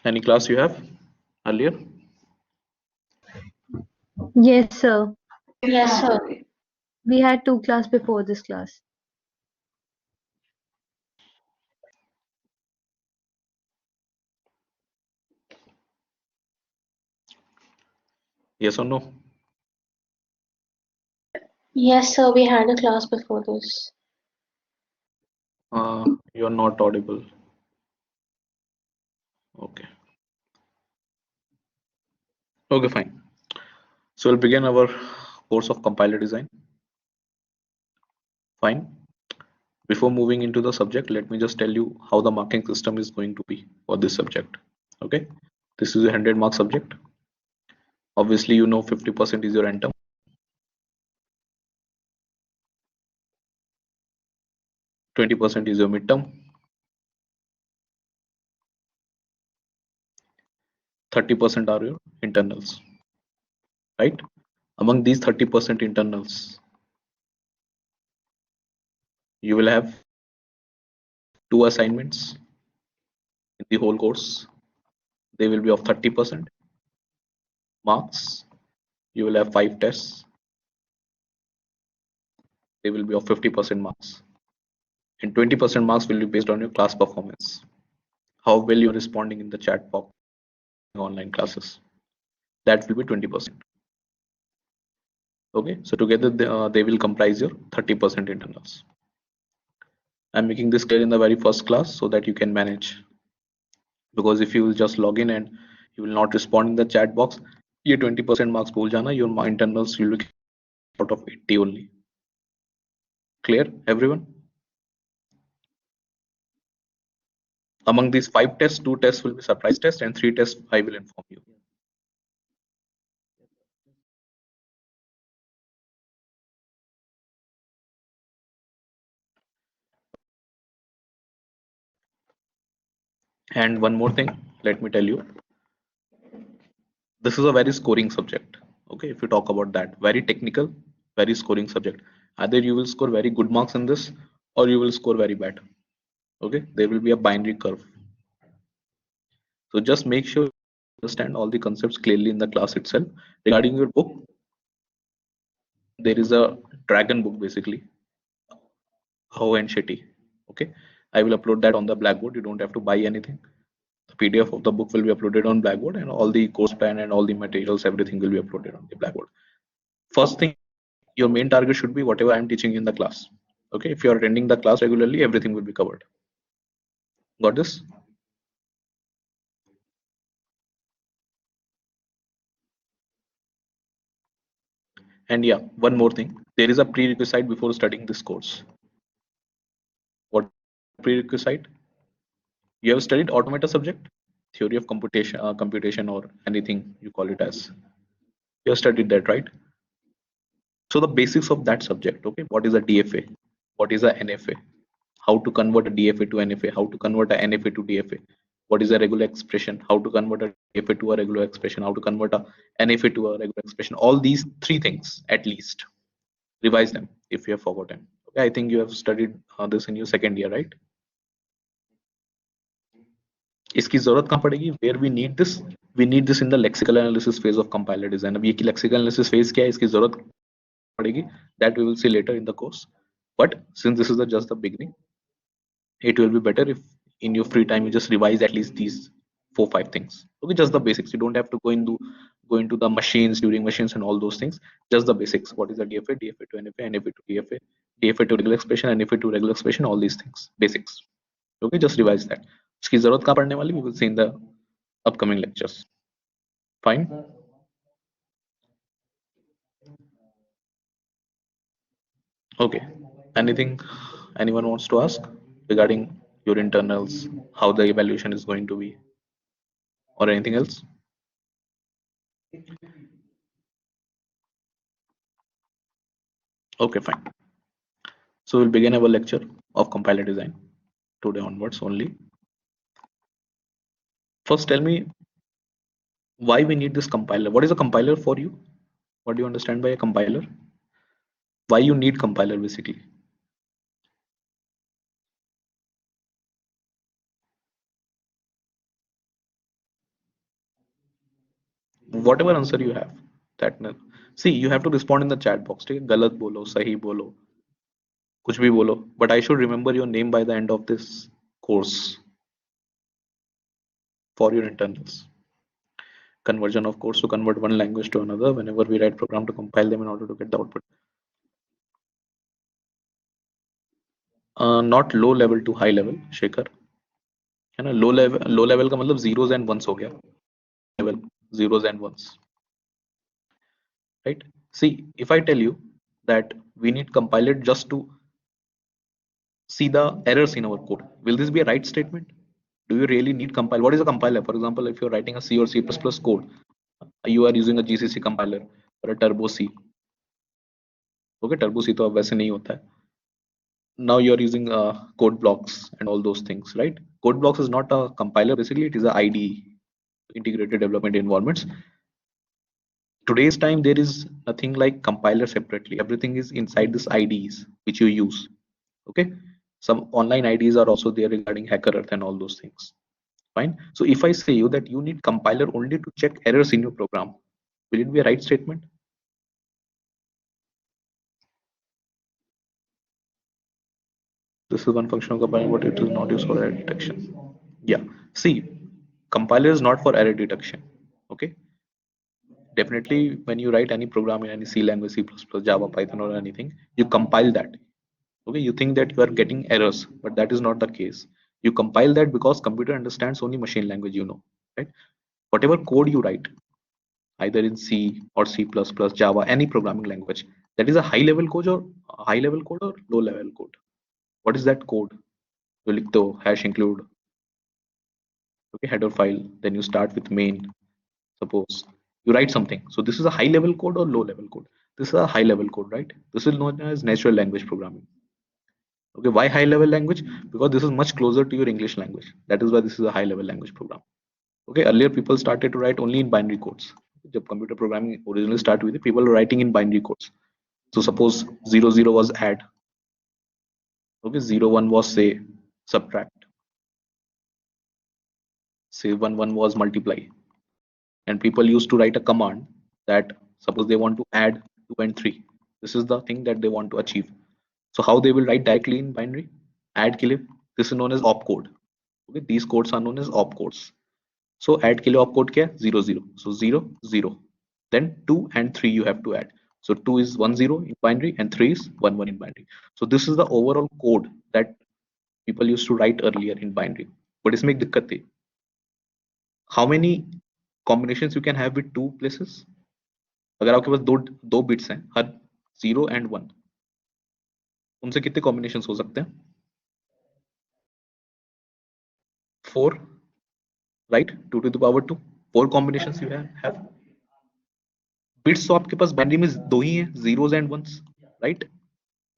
Any class you have earlier? Yes, sir. Yes, sir. We had two class before this class. Yes or no? Yes, sir. We had a class before this. You're not audible. Okay. Okay, fine. So we'll begin our course of compiler design. Fine. Before moving into the subject, let me just tell you how the marking system is going to be for this subject. Okay. This is a 100-mark subject. Obviously, you know 50% is your end term. 20% is your midterm. 30% are your internals. Right? Among these 30% internals, you will have 2 assignments in the whole course. They will be of 30% marks. You will have 5 tests. They will be of 50% marks. And 20% marks will be based on your class performance. How well you're responding in the chat box online classes. That will be 20%. Okay, so together they will comprise your 30% internals. I'm making this clear in the very first class so that you can manage. Because if you will just log in and you will not respond in the chat box, your 20% marks bhul jana, your internals will be out of 80 only. Clear, everyone? Among these 5 tests, 2 tests will be surprise tests and 3 tests I will inform you. And one more thing, let me tell you, this is a very scoring subject. Okay, if you talk about that, very technical, very scoring subject. Either you will score very good marks in this or you will score very bad. Okay, there will be a binary curve. So just make sure you understand all the concepts clearly in the class itself. Regarding your book, there is a dragon book basically, How and Shetty. Okay, I will upload that on the Blackboard. You don't have to buy anything. The PDF of the book will be uploaded on Blackboard, and all the course plan and all the materials, everything will be uploaded on the Blackboard. First thing, your main target should be whatever I'm teaching in the class. Okay, if you are attending the class regularly, everything will be covered. Got this? And yeah, one more thing, there is a prerequisite before studying this course. What prerequisite? You have studied automata subject, theory of computation or anything you call it as. You have studied that, right? So the basics of that subject, okay, what is a DFA? What is a NFA? How to convert a DFA to NFA? How to convert a NFA to DFA? What is a regular expression? How to convert a DFA to a regular expression? How to convert a NFA to a regular expression? All these 3 things at least. Revise them if you have forgotten. Okay, I think you have studied this in your second year, right? इसकी जरूरत कहाँ पड़ेगी? Where we need this? We need this in the lexical analysis phase of compiler design. अब ये की lexical analysis phase क्या है? इसकी जरूरत पड़ेगी. That we will see later in the course. But since this is just the beginning, it will be better if in your free time you just revise at least these 4-5 things. Okay, just the basics. You don't have to go into the machines, during machines and all those things. Just the basics. What is a DFA? DFA to NFA, NFA to DFA, DFA to regular expression, NFA to regular expression, all these things. Basics. Okay, just revise that. उसकी जरूरत कहाँ पड़ने वाली? We will see in the upcoming lectures. Fine. Okay, anyone wants to ask regarding your internals, how the evaluation is going to be, or anything else? Okay, fine. So we'll begin our lecture of compiler design today onwards only. First, tell me why we need this compiler. What is a compiler for you? What do you understand by a compiler? Why you need compiler basically? whatever answer you have, that see, you have to respond in the chat box. ठीक है, गलत बोलो, सही बोलो, कुछ भी बोलो, but I should remember your name by the end of this course for your internals. Conversion of course, to convert one language to another whenever we write program to compile them in order to get the output. Not low level to high level, Shekhar, है ना. Low level का मतलब zeros and ones हो गया. Level zeros and ones, right? See, if I tell you that we need compiler just to see the errors in our code, will this be a right statement? Do you really need compile? What is a compiler? For example, if you're writing a C or C++ code, you are using a GCC compiler or a Turbo C. Okay, Turbo C तो अब वैसे नहीं होता है. Now you are using code blocks and all those things, right? Code blocks is not a compiler. Basically, it is a IDE, integrated development environments. Today's time, there is nothing like compiler separately. Everything is inside this IDEs which you use. Okay, some online IDEs are also there regarding HackerEarth and all those things. Fine. So if I say you that you need compiler only to check errors in your program, will it be a right statement? This is one function of compiler, but it is not used for error detection. Yeah. See, compiler is not for error detection. Okay. Definitely, when you write any program in any C language, C++, Java, Python, or anything, you compile that. Okay, you think that you are getting errors, but that is not the case. You compile that because computer understands only machine language, you know, right? Whatever code you write, either in C or C++, Java, any programming language, that is a high level code or low level code. What is that code? You लिखते हो hash include, okay, header file, then you start with main. Suppose you write something, so this is a high level code or low level code? This is a high level code, right? This is known as natural language programming. Okay, why high level language? Because this is much closer to your English language. That is why this is a high level language program. Okay, earlier people started to write only in binary codes. जब computer programming originally started with it, people were writing in binary codes. So suppose 00 was add. Okay, 01 was say subtract. Say 11 was multiply. And people used to write a command that suppose they want to add 2 and 3. This is the thing that they want to achieve. So how they will write directly in binary? Add के लिए, this is known as opcode. Okay, these codes are known as opcodes. So add के लिए opcode क्या है? 0 0. So 0 0. Then 2 and 3 you have to add. So 2 is 1 0 in binary and 3 is 1 1 in binary. So this is the overall code that people used to write earlier in binary. But इसमें एक दिक्कत थी. How many combinations you can have with two places? अगर आपके पास दो bits हैं, हर 0 and 1, उनसे कितने कॉम्बिनेशंस हो सकते हैं? 4, right? 2 to the power 2. 4 combinations you have. Bits तो आपके पास बाइनरी में दो ही हैं, zeros and ones, right?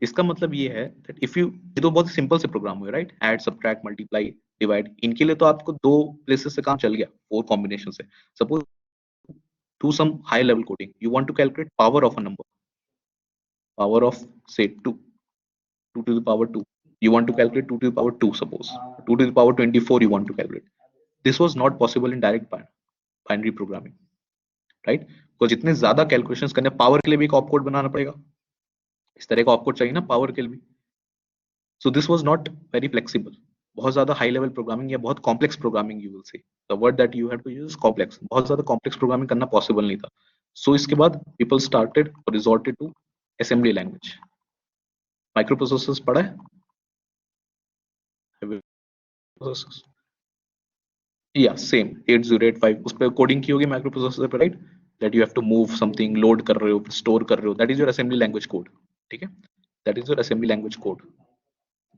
इसका मतलब ये है that if you, ये तो बहुत सिंपल से प्रोग्राम हुए, right? Add, subtract, multiply, divide. इनके लिए तो आपको दो प्लेसेस से काम चल गया, 4 कॉम्बिनेशन से. Suppose do some high level coding, you want to calculate power of a number, power of say 2 to the power 2, you want to calculate 2 to the power 2, suppose 2 to the power 24 you want to calculate. This was not possible in direct binary programming, right? Because जितने ज्यादा calculations करने, power के लिए भी एक opcode बनाना पड़ेगा, इस तरह का ऑपकोड चाहिए ना पावर के लिए भी. So this was not very flexible. बहुत ज्यादा हाई लेवल प्रोग्रामिंग या बहुत complex programming, you will say the word that you have to use complex, बहुत ज्यादा कॉम्प्लेक्स प्रोग्रामिंग करना पॉसिबल नहीं था. सो इसके बाद पीपल स्टार्टेड और resorted to assembly language. Microprocessors पढ़ा है? या सेम 8085 उस पर कोडिंग की होगी माइक्रोप्रोसेसर पे, right? That you have to move something, load कर रहे हो, स्टोर कर रहे हो, that is your assembly language code. ठीक है, that is your assembly language code,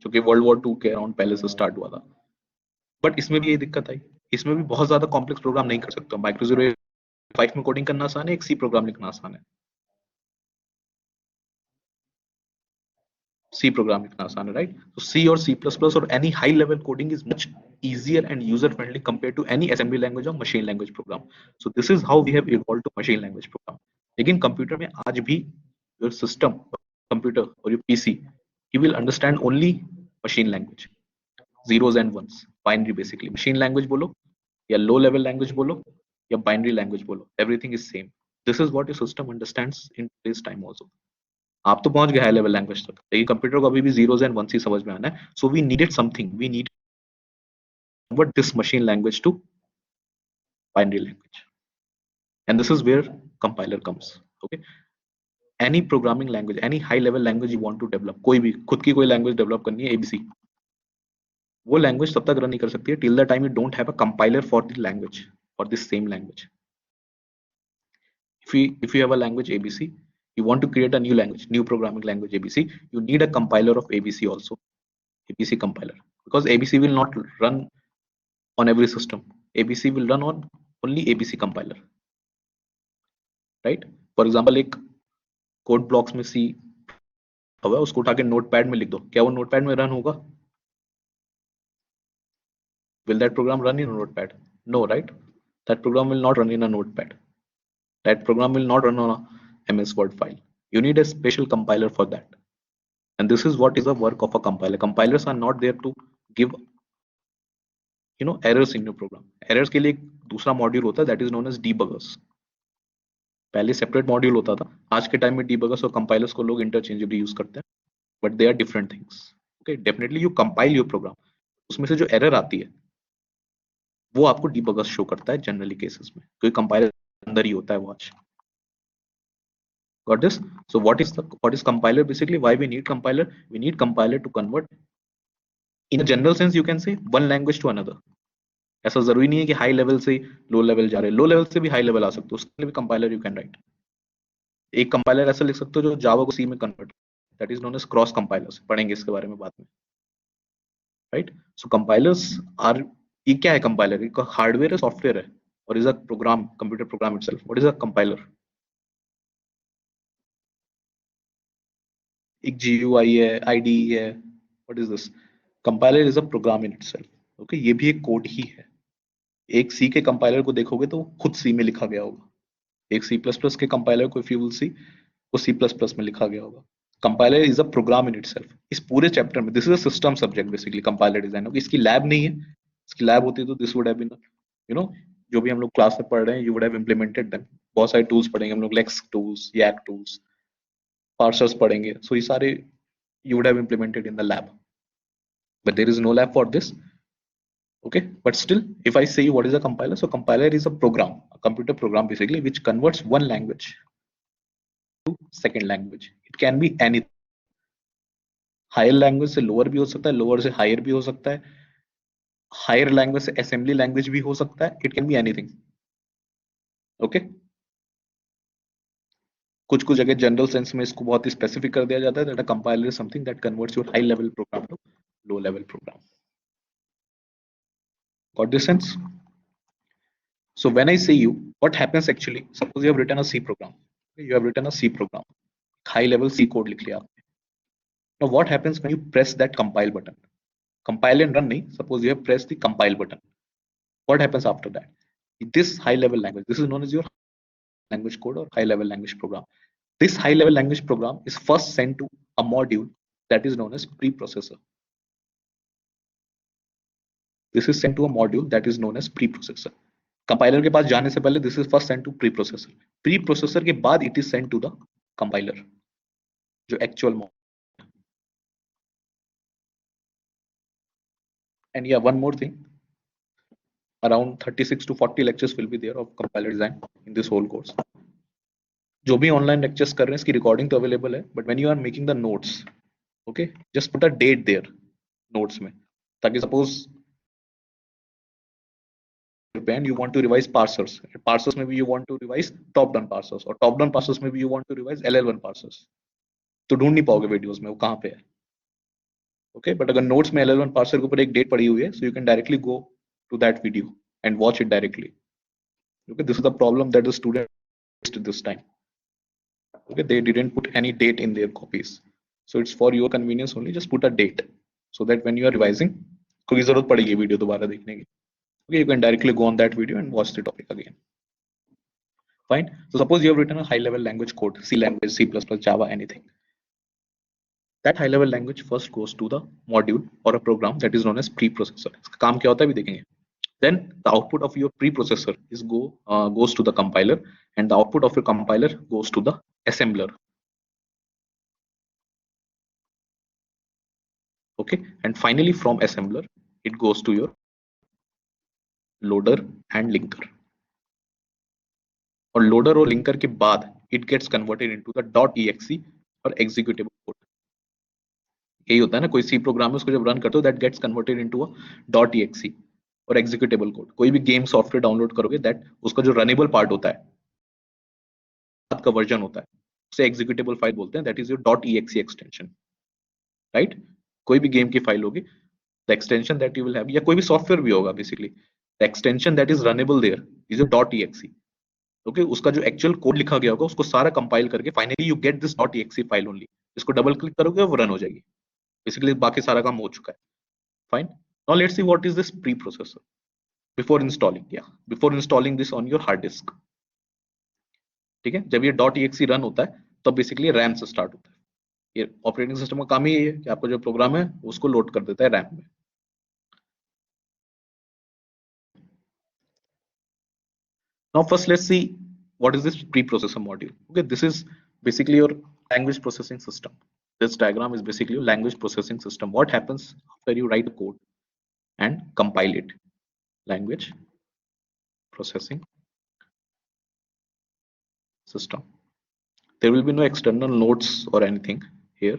जो कि वर्ल्ड वॉर 2 के अराउंड पहले से स्टार्ट हुआ था. बट इसमें भी ये दिक्कत आई, इसमें भी बहुत ज्यादा कॉम्प्लेक्स प्रोग्राम नहीं कर सकते. माइक्रो 085 में कोडिंग करना आसान है, एक सी प्रोग्राम लिखना आसान है. C program लिखना आसान है, right? So C or C++ or any high level coding is much easier and user friendly compared to any assembly language or machine language program. So this is how we have evolved to machine language program. लेकिन computer में आज भी your system, computer or your PC, he will understand only machine language, zeros and ones, binary basically. Machine language बोलो या low level language बोलो, या binary language बोलो, everything is same. This is what your system understands in this time also. आप तो पहुंच गए high level language तक, लेकिन कंप्यूटर को अभी भी जीरोस एंड वंस ही समझ में आना है. So we needed something, we need convert this machine language to binary language, and this is where compiler comes. Okay, any programming language, any high level language you want to develop, कोई भी खुद की कोई language develop करनी है ABC, वो language तब तक रन नहीं कर सकती है till the time you don't have a compiler for the language, for this same language. If you have a language ABC, you want to create a new language, new programming language ABC, you need a compiler of ABC also, ABC compiler, because ABC will not run on every system. ABC will run on only ABC compiler, right? For example, एक code blocks में सी हुआ है, उसको उठा के notepad में लिख दो, क्या वो नोटपैड में रन होगा? Will that program run in a notepad? No, right? That program will not run in a notepad. That program will not run on a MS Word file. You need a special compiler for that. And this is what is the work of a compiler. Compilers are not there to give errors in your program. Errors के लिए एक दूसरा module होता है, that is known as debuggers. पहले separate module होता था, आज के टाइम में debuggers और compilers को लोग interchangeably यूज करते हैं, but they are different things. Okay, definitely you compile your program. उसमें से जो error आती है वो आपको debuggers शो करता है जनरली केसेस में, क्योंकि कंपाइलर अंदर ही होता है वो आज. Got this? So what is compiler basically? Why we need compiler? We need compiler to convert, in a general sense you can say, one language to another. ऐसा जरूरी नहीं है कि हाई लेवल से लो लेवल जा रहे हैं, low level से भी हाई लेवल आ सकते हो, उसके लिए भी कंपाइलर यू कैन राइट. एक कंपाइलर ऐसा लिख सकते हो जो जावा को सी में convert, that is known as cross compilers. पढ़ेंगे इसके बारे में बाद में, राइट? सो कंपाइलर्स आर, ये क्या है कंपाइलर? एक हार्डवेयर है, सॉफ्टवेयर है, और is a program, computer program itself. What is a compiler? एक GUI है, IDE है. What is this? Compiler is a program in itself. Okay, ये भी एक कोड ही है. एक सी के कंपाइलर को देखोगे तो खुद सी में लिखा गया होगा. एक C++ के कंपाइलर को इफ यू विल सी, वो C++ में लिखा गया होगा. Compiler is a program in itself. इस पूरे चैप्टर में this is a system subject basically, compiler design. Okay, इसकी लैब नहीं है. इसकी लैब होती तो दिस वुड हैव बीन, जो भी हम लोग क्लास में पढ़ रहे हैं, you would have implemented them. बहुत सारे टूल्स पढ़ेंगे हम लोग, lex tools, YAC tools, parsers पढ़ेंगे. सो ये सारे you would have implemented in the lab, but there is no lab for this. Okay, but still, if I say you what is a compiler, so compiler is a program, a computer program basically, which converts one language to second language. It can be any higher language से lower भी हो सकता है, lower से higher भी हो सकता है, higher language से assembly language भी हो सकता है. It can be anything. Okay, कुछ कुछ जगह जनरल सेंस में इसको बहुत ही स्पेसिफिक कर दिया जाता है, that a compiler is something that converts your high level program to low level program. Got this sense? So when I say you, what happens actually? Suppose you have written a C program. You have written a C program, high level C code लिख लिया आपने. Now what happens when you press that compile button? Compile and run नहीं. Suppose you have pressed the compile button. What happens after that? This high level language, this is known as your language code or high level language program. This high level language program is first sent to a module that is known as preprocessor. This is sent to a module that is known as preprocessor. Compiler के पास जाने से पहले this is first send to preprocessor. Preprocessor के बाद it is send to the compiler, जो actual model. And या one more thing, around 36 to 40 lectures will be there of compiler design in this whole course. जो भी online lectures कर रहे हैं इसकी रिकॉर्डिंग तो अवेलेबल है, but when you are making the notes, okay, just put a date there notes में, ताकि suppose and you want to revise parsers में भी you want to revise top down parsers, और top down parsers में भी you want to revise LL1 parsers, तो ढूंढ नहीं पाओगे वीडियोस में वो कहाँ पे है. ओके, बट अगर नोट्स में LL1 पार्सर के ऊपर एक डेट पड़ी हुई है, so you can directly go to that video and watch it directly. Okay, this is the problem that the student faced this time. Okay, they didn't put any date in their copies, so it's for your convenience only, just put a date so that when you are revising, क्योंकि जरूरत पड़ेगी video दोबारा देखने की. Okay, you can directly go on that video and watch the topic again. Fine. So suppose you have written a high level language code, C language, C++, Java, anything. That high level language first goes to the module or a program that is known as preprocessor. इसका काम क्या होता है भी देखेंगे. then the output of your preprocessor is goes to the compiler, and the output of your compiler goes to the assembler. Okay, and finally from assembler it goes to your loader and linker, और loader और linker के बाद it gets converted into the .exe और executable code. यही होता है ना, कोई सी प्रोग्राम है उसको जब रन करते हो that gets converted into a .exe और एग्जीक्यूटेबल कोड. कोई भी गेम सॉफ्टवेयर डाउनलोड करोगे दैट उसका जो रनेबल पार्ट होता है, बाद का वर्जन होता है, उसे एग्जीक्यूटेबल फाइल बोलते हैं. That is your .exe extension, right. कोई भी गेम की फाइल होगी, the extension that you will have, या कोई भी सॉफ्टवेयर भी होगा, basically the extension that is runnable there is your .exe. Okay, उसका जो एक्चुअल कोड लिखा गया होगा उसको सारा कंपाइल करके finally you get this .exe file only. इसको डबल क्लिक करोगे वो रन हो जाएगी. बेसिकली बाकी सारा काम हो चुका है. Fine. Now let's see what is this preprocessor before installing. Yeah, before installing this on your hard disk. ठीक है, जब ये .exe रन होता है तब बेसिकली रैम से स्टार्ट होता है. ये ऑपरेटिंग सिस्टम का काम ही है कि आपको जो प्रोग्राम है उसको लोड कर देता है रैम में. Now first let's see what is this preprocessor module. Okay, this is basically your language processing system. This diagram is basically your language processing system. What happens after you write a code and compile it? Language processing system. There will be no external notes or anything here.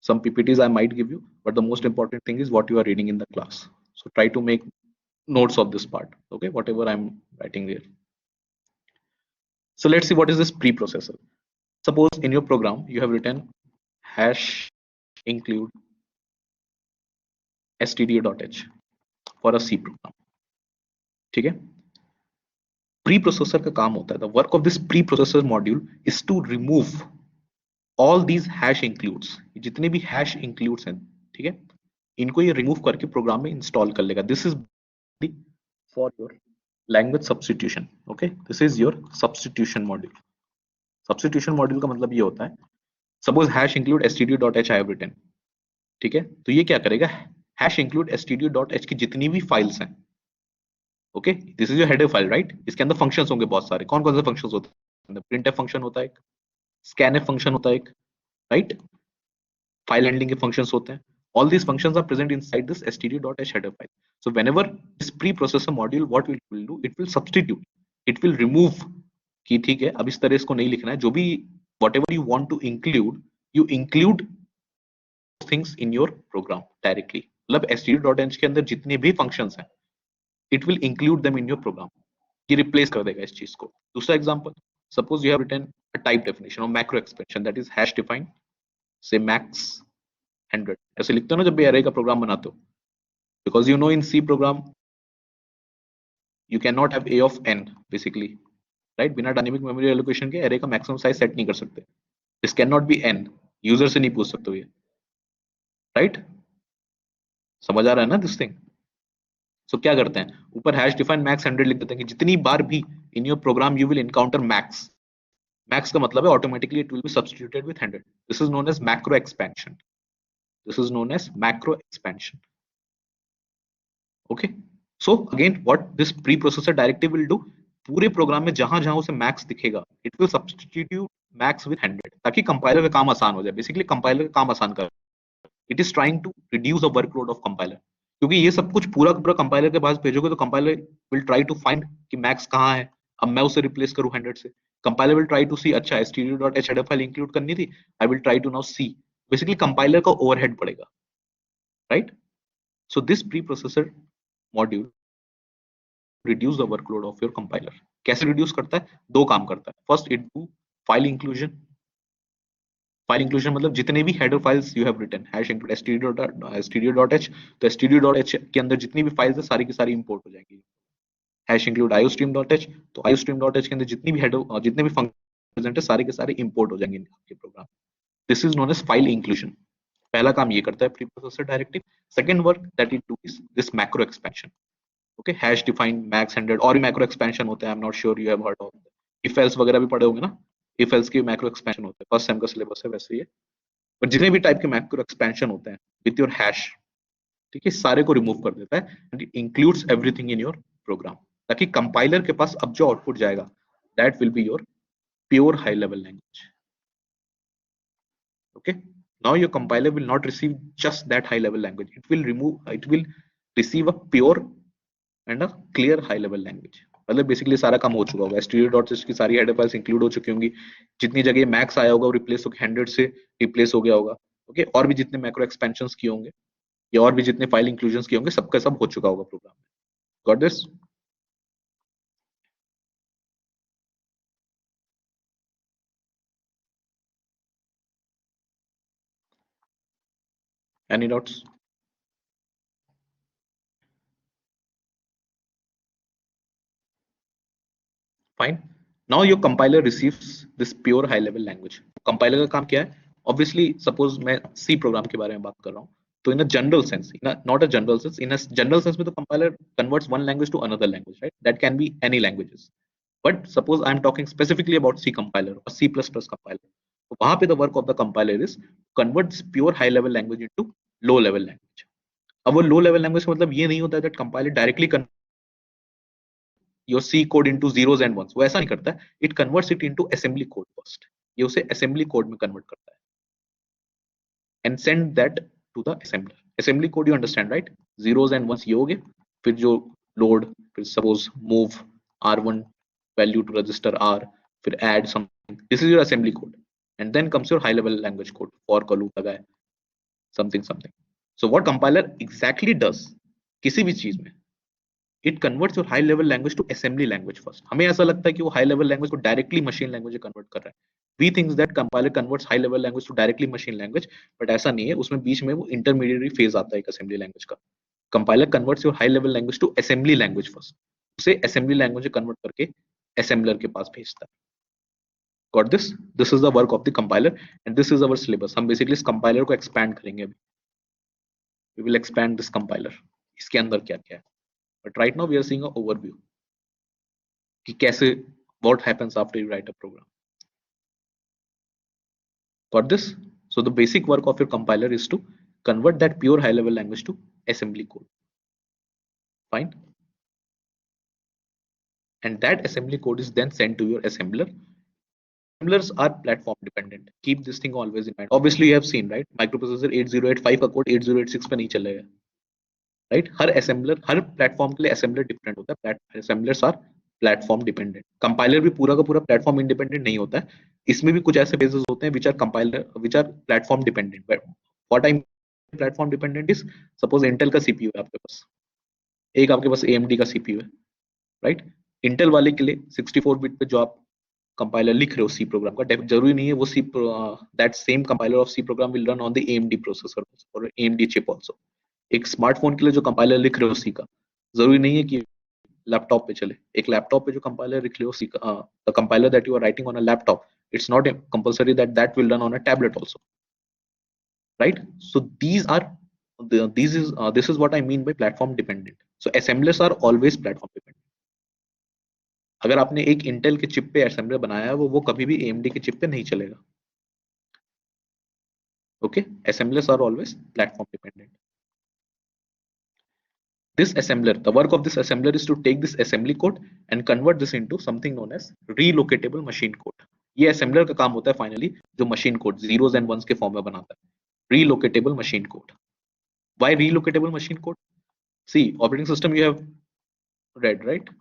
Some PPTs I might give you, but the most important thing is what you are reading in the class. So try to make notes of this part, okay, whatever I'm writing there. So let's see what is this preprocessor. Suppose in your program you have written hash include std.h for a C program. ठीक है, preprocessor का काम होता है, the work of this preprocessor module is to remove all these hash includes. जितने भी hash includes हैं, ठीक है, इनको ये remove करके प्रोग्राम में इंस्टॉल कर लेगा. This is for your language substitution. Okay, this is your substitution module. Substitution module का मतलब ये होता है, suppose hash include std.h I have written. ठीक है, तो ये क्या करेगा, hash include std.h की जितनी भी फाइल्स हैं, okay, this is your header file, right. इसके अंदर फंक्शंस होंगे बहुत सारे. कौन कौन से फंक्शंस होते हैं? प्रिंटफ फंक्शन होता है एक, स्कैनफ फंक्शन होता है एक, राइट. फाइल हैंडलिंग के फंक्शंस होते हैं. All these functions are present inside this std.h header file. So whenever this preprocessor module, what it will do, it will substitute, it will remove कि ठीक है अब इस तरह इसको नहीं लिखना है, जो भी whatever you want to include, you include things in your program directly. मतलब std.h के अंदर जितने भी functions हैं, it will include them in your program. ये replace कर देगा इस चीज को. दूसरा example, suppose you have written a type definition or macro expansion that is hash defined, say max 100. ऐसे लिखते हो ना जब भी array का प्रोग्राम बनाते हो, because you know in C program you cannot have a of n basically, right. बिना डायनेमिक मेमोरी एलोकेशन के array का मैक्सिमम साइज सेट नहीं कर सकते. This cannot be n, user से नहीं पूछ सकते हो ये, राइट. समझ आ रहा है ना दिस थिंग. सो क्या करते हैं, ऊपर हैश डिफाइन मैक्स 100 लिख देते हैं कि जितनी बार भी in your program you will encounter max. Max का मतलब है automatically it will be substituted with 100. This is known as macro expansion. This is known as macro expansion. Okay, so again what this preprocessor directive will do, पूरे programme में जहां जहां उसे max दिखेगा it will substitute max with 100 ताकि compiler का काम आसान हो जाए. बेसिकली कंपाइलर का काम आसान कर, it is trying to reduce the workload of compiler. क्योंकि ये सब कुछ पूरा पूरा कंपाइलर के पास भेजोगे तो compiler will try to find कि मैक्स कहाँ है, अब मैं उसे रिप्लेस करूं 100 से. Compiler will try to see, अच्छा std.h हेडर फाइल इंक्लूड करनी थी, I will try to now see. Basically compiler का ओवरहेड पड़ेगा, right. So this preprocessor module reduce the workload of your compiler. कैसे रिड्यूस करता है, दो काम करता है. First it do file inclusion. File inclusion मतलब जितने भी header files you have written hash include std.h, तो std.h के अंदर जितनी भी फाइल्स है सारी की सारी इंपोर्ट हो जाएंगी. हैश इंक्लूड iostream.h, तो iostream.h के अंदर जितनी भी हेडर जितने भी फंक्शन है सारे के सारे इंपोर्ट हो जाएंगे आपके programme. This is known as file inclusion. पहला काम ये करता है preprocessor directive. Second work that it do is this macro expansion. Okay, hash define max 100 और भी macro expansion होते हैं. I'm not sure you have heard of them. If else वगैरह भी पढ़े होंगे ना, if else के macro expansion होते हैं. First sem का syllabus है वैसे ही है. पर जितने भी टाइप के macro expansion होते हैं with your hash, ठीक है, सारे को रिमूव कर देता है and it includes everything in your program, ताकि कंपाइलर के पास अब जो आउटपुट जाएगा that will be your pure high level language. Okay, now your compiler will not receive just that high level language, it will receive a pure and a clear high level language. मतलब basically सारा काम हो चुका होगा, stdio.sys की सारी header files include हो चुकी होंगी, जितनी जगह मैक्स आया होगा वो रिप्लेस होकर 100 से रिप्लेस हो गया होगा. ओके, और भी जितने मैक्रो एक्सपेंशंस किए होंगे या और भी जितने फाइल इंक्लूजन्स किए होंगे सबका सब हो चुका होगा प्रोग्राम में. Got this? Any doubts? Fine. Now your compiler receives this pure high level language. Compiler का काम क्या है? Obviously, suppose मैं C program के बारे में बात कर रहा हूँ, तो in a general sense, not a general sense, in a general sense में तो compiler converts one language to another language, right? That can be any languages. But suppose I'm talking specifically about C compiler or C++ compiler. तो वहाँ पे the work of the compiler is convert this pure high level language into low level language. अब वो low level language का मतलब ये नहीं होता है that compiler directly your C code into zeros and ones. वो ऐसा नहीं करता है, it converts it into assembly code first. ये उसे assembly code में convert करता है and send that to the assembler. Assembly code you understand, right? Zeros and ones ये हो गए, फिर जो load, फिर suppose move R1 value to register R, फिर add something. This is your assembly code, and then comes your high level language code. For का loop लगा है, something. So what compiler exactly does किसी भी चीज में, it converts your high level language to assembly language first. हमें ऐसा लगता है कि वो high level language को directly machine language convert कर रहा है. We think that compiler converts high level language to directly machine language, but ऐसा नहीं है. उसमें बीच में वो intermediary phase आता है एक assembly language का. Compiler converts your high level language to assembly language first. उसे assembly language convert करके assembler के पास भेजता है. Got this? This is the work of the compiler, and this is our syllabus. हम basically इस compiler को expand करेंगे अभी. We will expand this compiler. इसके अंदर क्या क्या है? But right now we are seeing an overview कि कैसे, what happens after you write a program. Got this? So the basic work of your compiler is to convert that pure high level language to assembly code. Fine. And that assembly code is then sent to your assembler. Assemblers are platform dependent. Keep this thing always in mind. Obviously you have seen, right? Microprocessor 8085 का code 8086 पे नहीं चलेगा. Right, हर assembler, हर platform के लिए assembler different होता है. Assemblers are platform dependent. Compiler भी पूरा का पूरा प्लेटफॉर्म इंडिपेंडेंट नहीं होता है. इसमें भी कुछ ऐसे फेजेस होते हैं which are platform dependent. What I mean platform dependent is, suppose Intel का सीपीयू है आपके पास, एक आपके पास एएमडी का सीपीयू है, राइट. इंटेल वाले के लिए 64 बिट पे जो आप कंपाइलर लिख रहे हो सी प्रोग्राम का, जरूरी नहीं है वो that same compiler of C program will run on the AMD processor और एएमडी चिप आल्सो. एक स्मार्टफोन के लिए जो कंपाइलर लिख रहे हो सी का, जरूरी नहीं है कि लैपटॉप पे चले. एक लैपटॉप पे जो कंपाइलर लिख रहे हो सी का, the compiler that you are writing on a laptop, it's not compulsory that will run on a tablet also, right. So this is what I mean by platform dependent. So assemblers are always platform dependent. अगर आपने एक Intel के chip पे assembler बनाया है, वो कभी भी AMD के चिप पे नहीं चलेगा. Okay, assemblers are always platform dependent. This assembler, the work of this assembler is to take this assembly code and convert this into something known as relocatable machine code. ये assembler का काम होता है finally जो machine code zeros and ones के form में बनाता है. Relocatable machine code. Why relocatable machine code? See, operating system you have read, right?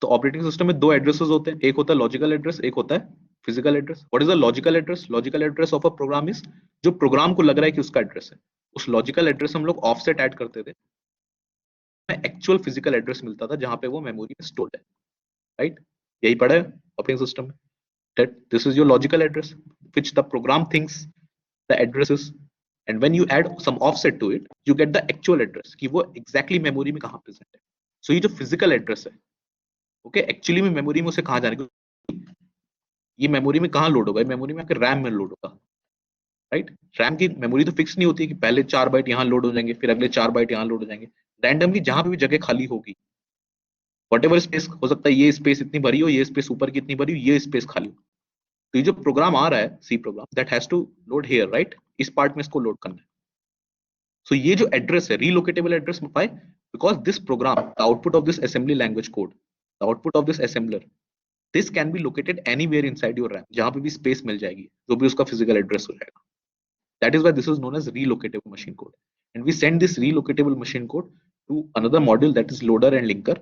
तो ऑपरेटिंग सिस्टम में दो एड्रेसेस होते हैं, एक होता है लॉजिकल एड्रेस, एक होता है physical address. What is the logical address? Logical address of a program is जो प्रोग्राम को लग रहा है कि उसका एड्रेस है, उस लॉजिकल एड्रेस हम लोग ऑफसेट ऐड करते थे, एक्चुअल फिजिकल एड्रेस मिलता था जहां पे वो मेमोरी में स्टोर्ड है, राइट. यही पढ़ा है ऑपरेटिंग सिस्टम में, that this is your logical address which the program thinks the address is, and when you add some offset to it you get the actual address कि वो exactly memory में कहां present है. सो ये जो physical address है, okay, actually में memory में उसे कहां जाने को, ये मेमोरी में कहां लोड होगा, मेमोरी में आके रैम में लोड होगा, राइट. रैम की मेमोरी तो फिक्स नहीं होती है कि पहले 4 बाइट यहां लोड हो जाएंगे फिर अगले 4 बाइट यहां लोड हो जाएंगे. रैंडमली जहां पे भी जगह खाली होगी, व्हाटएवर स्पेस हो सकता है, ये स्पेस इतनी भरी हो, ये स्पेस ऊपर की इतनी भरी हो, ये स्पेस खाली हो, तो ये जो प्रोग्राम आ रहा है C program that has to load here, right. इस पार्ट में इसको लोड करना है. So ये जो एड्रेस है रीलोकेटेबल एड्रेस पाए because this program, the output of this assembly language code, the output of this assembler, this can be located anywhere inside your RAM. जहां पे भी स्पेस मिल जाएगी जो भी उसका फिजिकल एड्रेस हो जाएगा. That is why this is known as relocatable machine code. And we send this relocatable machine code to another module that is loader and linker,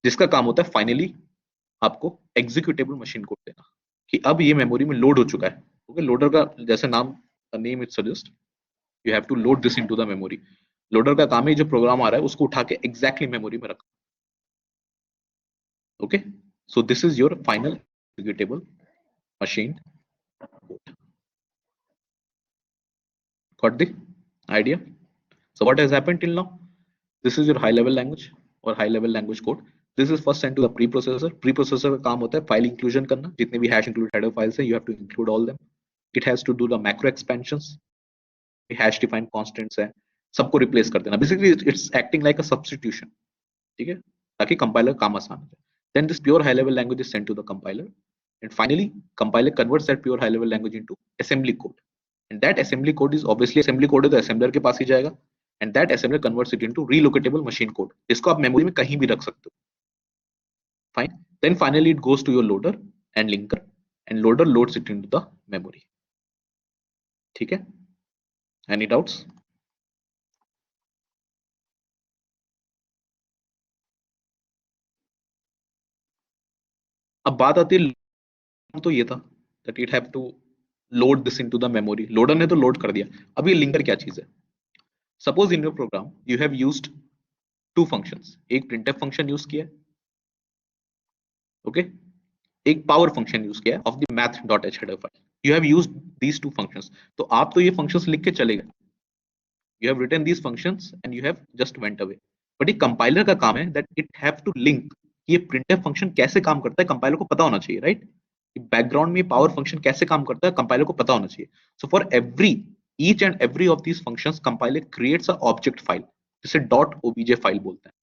जिसका काम होता है फाइनली आपको एग्जीक्यूटेबल मशीन कोड देना कि अब ये मेमोरी में लोड हो चुका है. ओके, लोडर का जैसे नाम name it suggest, you have to load this into the memory. Loader का काम है जो प्रोग्राम आ रहा है उसको उठा के एग्जैक्टली मेमोरी में रखना. Okay, so this is your final executable machine code. Got the idea? So what has happened till now? This is your high level language or high level language code. This is first sent to the preprocessor. Preprocessor का काम होता है file inclusion करना. जितने भी hash include header files है, you have to include all them. It has to do the macro expansions. Hash defined constants है, सबको रिप्लेस कर देना. Basically it's acting like a substitution. ठीक है, ताकि कंपाइलर काम आसान हो जाए. Then this pure high level language is sent to the compiler and finally compiler converts that pure high level language into assembly code. And that assembly code is obviously assembly code है तो assembler के पास ही जाएगा. And that assembler converts it into relocatable machine code, जिसको आप memory में कहीं भी रख सकते हो. Fine. Then finally it goes to your loader and linker and loader loads it into the memory. ठीक है, any doubts? अब बात आती है, तो ये था that it have to load this into the memory. Loader ने तो लोड कर दिया. अब ये लिंकर क्या चीज है? Suppose in your program you have used two functions. एक printf फंक्शन यूज किया है, ओके, एक पावर फंक्शन यूज किया है of the math.h header file. You have used these two functions. तो आप तो ये फंक्शंस लिख के चले गए, you have written these functions and you have just went away. But ये कंपाइलर का काम है that it have to link ये printf फंक्शन कैसे काम करता है कंपाइलर को पता होना चाहिए, राइट? बैकग्राउंड में पावर फंक्शन कैसे काम करता है कंपाइलर को पता होना चाहिए. So for every each and every of these functions compiler creates a object file, जिसे .obj फाइल बोलते हैं.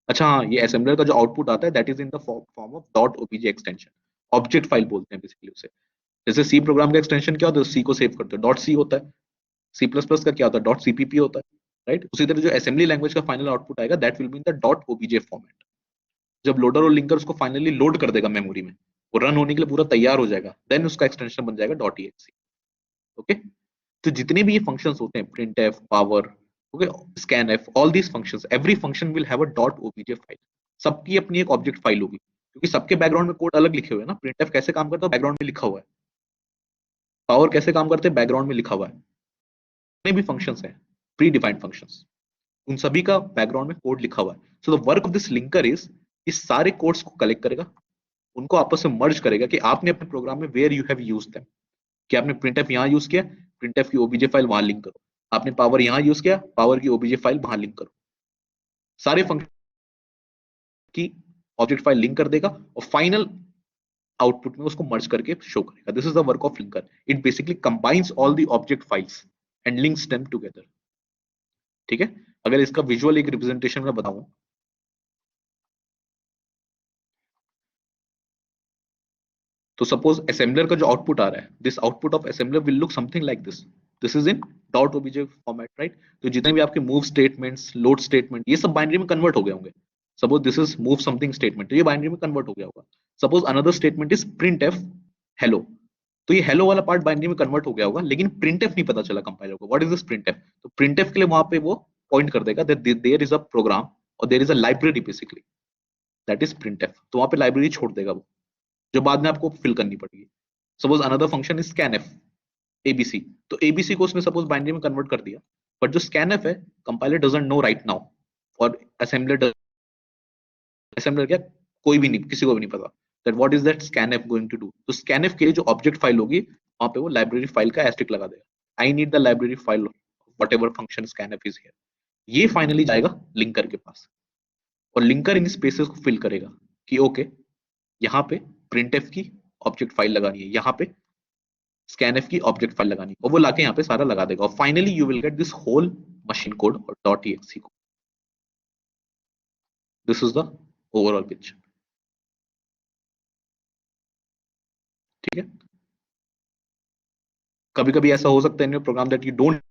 अच्छा हाँ, ये असेंबलर का जो आउटपुट आता है that is in the form of .obj extension. Object file बोलते हैं बेसिकली उसे. जैसे सी प्रोग्राम का एक्सटेंशन क्या होता है, सी को सेव करते हो .c होता है. C++ का क्या होता है .cpp होता है, राइट? उसी तरह जो असेंबली लैंग्वेज का फाइनल आउटपुट आएगा that will be in the .obj format. जब लोडर और लिंकर उसको फाइनली लोड कर देगा मेमोरी में, वो रन होने के लिए पूरा तैयार हो जाएगा, देन उसका एक्सटेंशन बन जाएगा .exe. ओके, तो जितने भी ये फंक्शंस होते हैं printf, power, okay, scanf, all these functions, every function will have a .obj file. सबकी अपनी एक ऑब्जेक्ट फाइल होगी क्योंकि सबके बैकग्राउंड में कोड अलग लिखे हुए हैं ना. printf कैसे काम करता है बैकग्राउंड में लिखा हुआ है. पावर कैसे काम करते हैं बैकग्राउंड में लिखा हुआ है. भी फंक्शंस हैं प्री डिफाइंड फंक्शंस, उन सभी का बैकग्राउंड में कोड लिखा हुआ है. So the work of this linker is इस सारे कोड्स को कलेक्ट करेगा, उनको आपस में मर्ज करेगा कि आपने अपने प्रोग्राम में where you have used them. कि आपने printf यहां यूज किया, printf की obj फाइल वहां लिंक करो. आपने पावर यहां यूज किया, पावर की obj फाइल वहां लिंक करो. सारे फंक्शन की ऑब्जेक्ट फाइल लिंक कर देगा और फाइनल आउटपुट में उसको मर्ज करके शो करेगा. This is the work of linker. It basically combines all the object files and links them together. ठीक है, अगर इसका विजुअल एक रिप्रेजेंटेशन में बताऊं, तो सपोज असेंबलर का जो आउटपुट आ रहा है, this output of assembler will look something like this. This is in .obj format, right? तो जितने भी आपके मूव स्टेटमेंट्स, लोड स्टेटमेंट, ये सब बाइनरी में कन्वर्ट हो गए होंगे. Suppose this is move something statement, तो ये बाइनरी में कन्वर्ट हो गया होगा. Suppose another statement is printf hello, तो ये हेलो वाला पार्ट बाइनरी में कन्वर्ट हो गया होगा, लेकिन printf नहीं पता चला कंपाइलर को. What is this printf? तो printf के लिए वहां पे वो पॉइंट कर देगा that there is a program और there is a library basically, that is printf. तो वहां पे लाइब्रेरी छोड़ देगा वो, जो बाद में आपको फिल करनी पड़ेगी. Suppose another function is scanf abc, तो abc को उसने सपोज बाइनरी में कन्वर्ट कर दिया, बट जो scanf है compiler doesn't know right now, और असेंबलर क्या कोई भी नहीं, किसी को भी नहीं पता that what is that scanf going to do. तो scanf के लिए जो ऑब्जेक्ट फाइल होगी वहां पे वो लाइब्रेरी फाइल का एस्टेरिस्क लगा देगा. I need the library file whatever function scanf is here. ये फाइनली जाएगा लिंकर के पास और लिंकर इन स्पेसेस को फिल करेगा कि ओके, यहाँ पे printf की ऑब्जेक्ट फाइल लगानी है, यहाँ पे scanf की ऑब्जेक्ट फाइल लगानी है, और वो लाके यहाँ पे सारा लगा देगा. और finally you will get this whole machine code और .exe code. This is the overall picture. ठीक है, कभी कभी ऐसा हो सकता है in your program that you don't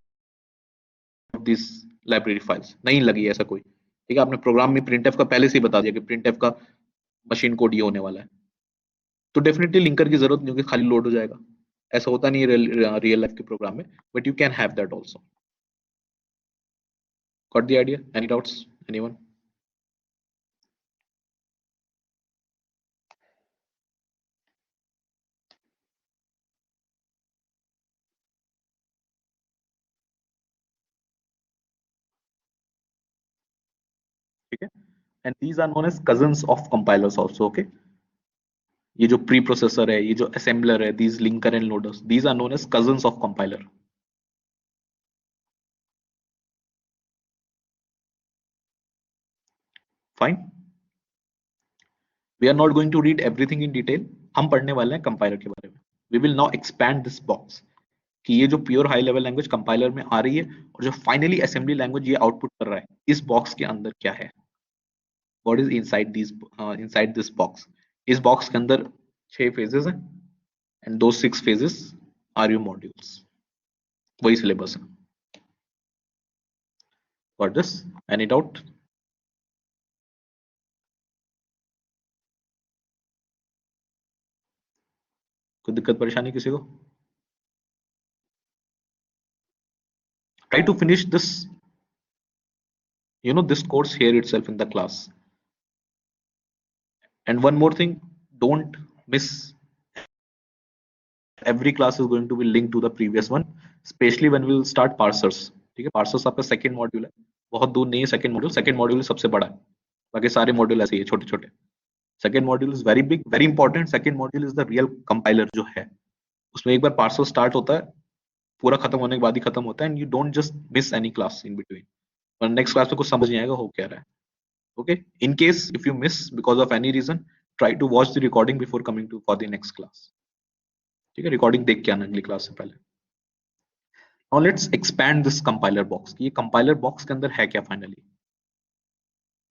this library files नहीं लगी ऐसा कोई, ठीक है। आपने प्रोग्राम में प्रिंटफ का पहले से ही बता दिया कि प्रिंटफ का मशीन कोड ये होने वाला है, तो डेफिनेटली लिंकर की जरूरत नहीं होगी, खाली लोड हो जाएगा। ऐसा होता नहीं है रियल लाइफ के प्रोग्राम में, but you can have that also. Got the idea? Any doubts anyone? ठीक है, and these are known as cousins of compilers also. Okay, ये जो प्री प्रोसेसर है, ये जो असेंबलर है, these linker and loaders, these are known as cousins of compiler. Fine, we are not going to read everything in detail, हम पढ़ने वाले हैं कंपाइलर के बारे में। We will now expand this box कि ये जो pure high level language compiler में आ रही है और जो फाइनली असेंबली लैंग्वेज ये आउटपुट कर रहा है, इस बॉक्स के अंदर क्या है, what is inside this box. इस बॉक्स के अंदर 6 फेजेस हैं एंड दो 6 फेजेस आर योर मॉड्यूल्स, वही सिलेबस है। Got this? Any doubt? कोई दिक्कत परेशानी किसी को? Try to finish this, this course here itself in the class. And one more thing, don't miss, every class is going to be linked to the previous one, especially when we will start parsers. ठीक है, parsers आपका second module है, बहुत दूर नहीं है second module सबसे बड़ा है, बाकी सारे मॉड्यूल ऐसे ही है छोटे छोटे। Second module is very big, very important. Second module is the real compiler जो है, उसमें एक बार पार्सर स्टार्ट होता है, पूरा खत्म होने के बाद ही खत्म होता है, and you don't just miss any class in between, और नेक्स्ट क्लास में कुछ समझ नहीं आएगा हो क्या रहा है। Okay, in case if you miss because of any reason, try to watch the recording before coming to for the next class. ठीक है, रिकॉर्डिंग देख के आना अगली क्लास से पहले। Now let's expand this compiler box। ये कंपाइलर बॉक्स के अंदर है क्या फाइनली,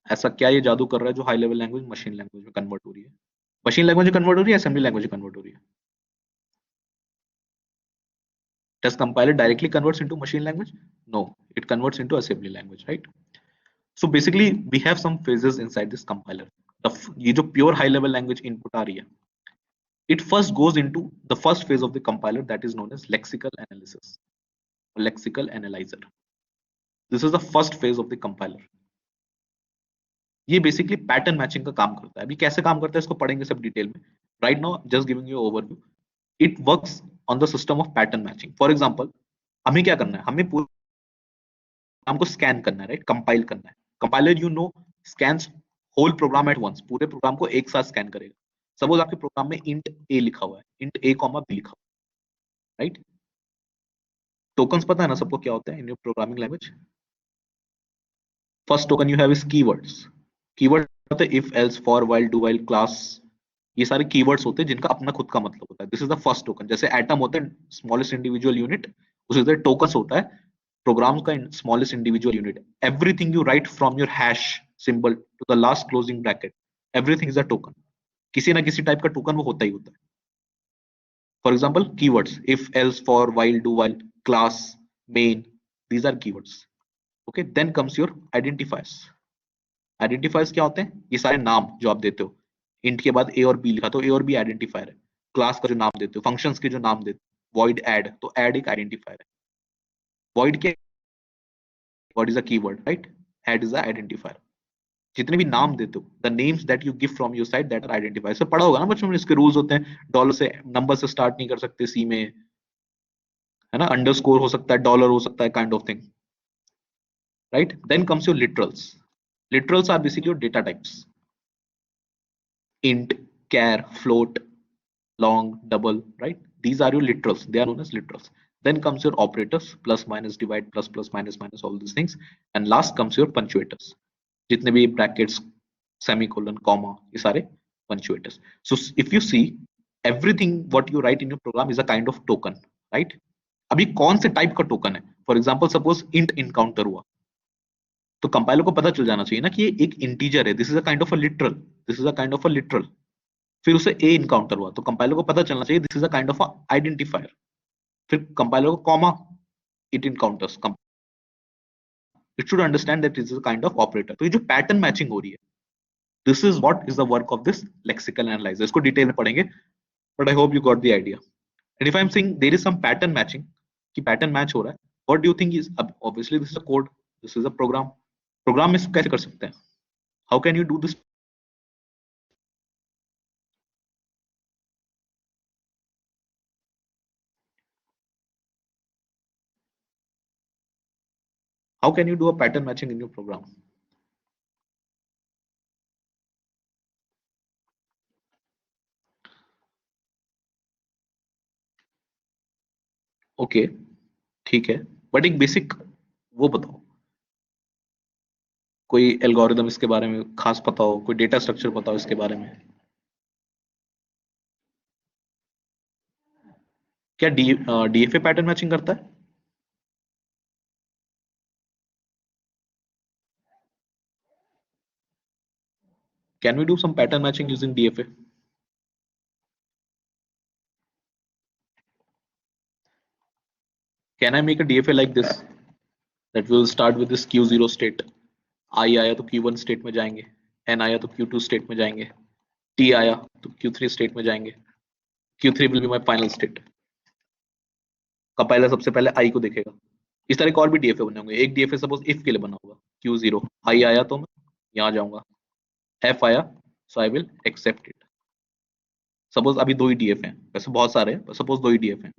ऐसा क्या ये जादू कर रहा है जो high level language machine language में कन्वर्ट हो रही है, मशीन लैंग्वेज में कन्वर्ट हो रही है, असेंबली लैंग्वेज में कन्वर्ट हो रही है? Does compiler directly converts into machine language? No, it converts into assembly language, right? So basically we have some phases inside this compiler। ये जो pure high level language input आ रही है, it first goes into the first phase of the compiler that is known as lexical analysis or lexical analyzer। This is the first phase of the compiler। ये basically pattern matching का काम करता है। अभी कैसे काम करता है इसको पढ़ेंगे सब डिटेल में। Right now just giving you overview. It works on the system of pattern matching. For example हमें क्या करना है, हमें पूरे प्रोग्राम को स्कैन करना है, राइट, कंपाइल करना है। Compiler scans whole program at once, पूरे प्रोग्राम को एक साथ स्कैन करेगा। सपोज आपके प्रोग्राम में इंट ए लिखा हुआ है, इंट ए कॉमा बी लिखा हुआ है, राइट। टोकन्स पता है ना सबको क्या होता है in your programming language? First token you have is keywords. Keyword होते हैं if, else, for, while, do while, class, ये सारे कीवर्ड्स होते हैं जिनका अपना खुद का मतलब होता है। This is the first token. जैसे एटम होता है स्मॉलेस्ट इंडिविजुअल यूनिट, उसी तरह टोकन्स होता है प्रोग्राम्स का smallest individual unit. Everything you write from your hash symbol to the last closing bracket, everything is a token. किसी ना किसी टाइप का टोकन वो होता ही होता है। For example keywords if, else, for, while, do while, class, main, these are keywords. Okay, then comes your identifiers. Identifiers क्या होते हैं? ये सारे नाम जो आप देते हो, इंट के बाद ए और बी लिखा तो ए और बी आइडेंटिफायर है। क्लास का जो नाम देते हो, फंक्शंस के जो नाम देते हो, वॉइड, ऐड, तो ऐड एक आइडेंटिफायर है। वॉइड के what is a keyword, right, add is a identifier. जितने भी नाम देते हो, the names that you give from your side that are identifier. से पढ़ा होगा ना बच्चों में, इसके रूल्स होते हैं। डॉलर से, नंबर से स्टार्ट नहीं कर सकते सी में, है ना, अंडरस्कोर हो सकता है, डॉलर हो सकता है, kind of thing, right. Then comes your literals. Literals are basically your data types, int, char, float, long, double, right? These are your literals. They are known as literals. Then comes your operators, plus, minus, divide, plus, minus, all these things. And last comes your punctuators. जितने भी brackets, semicolon, comma, ये सारे punctuators. So if you see, everything what you write in your program is a kind of token, right? अभी कौन से type का token है? For example suppose int encounter हुआ, तो कंपाइलर को पता चल जाना चाहिए ना कि ये एक इंटीजर है, this is a kind of a literal, this is a kind of a literal. फिर उसे ए इनकाउंटर हुआ तो कंपाइलर को पता चलना चाहिए this is a kind of identifier. फिर कंपाइलर को comma, it encounters, It should understand that this is a kind of operator. तो ये जो पैटर्न मैचिंग हो रही है, this is what is the work of this lexical analyzer. इसको detail में पढ़ेंगे, but I hope you got the idea. And if I'm saying there is some pattern matching, कि पैटर्न मैच हो रहा है, what do you think is, obviously this is a code, this is a program. Program में कैसे कर सकते हैं? How can you do this? How can you do a pattern matching in your program? Okay, ठीक है, but एक basic वो बताओ, कोई एल्गोरिदम इसके बारे में खास पता हो, कोई डेटा स्ट्रक्चर पता हो इसके बारे में? क्या डीएफए पैटर्न मैचिंग करता है? Can we do some pattern matching using DFA? Can I make a DFA like this? That will start with this Q0 state. I आया तो Q1 state में जाएंगे, N आया तो Q2 state में जाएंगे, T आया तो Q3 state में जाएंगे, Q3 will be my final state. Compiler सबसे पहले I को देखेगा. इस तरह के और भी DFA बने होंगे. एक DFA सपोज if के लिए बना होगा. Q0 I आया तो मैं यहाँ जाऊंगा, F आया so I will accept it. Suppose अभी दो ही DFA हैं, वैसे बहुत सारे हैं, सपोज दो ही DFA हैं.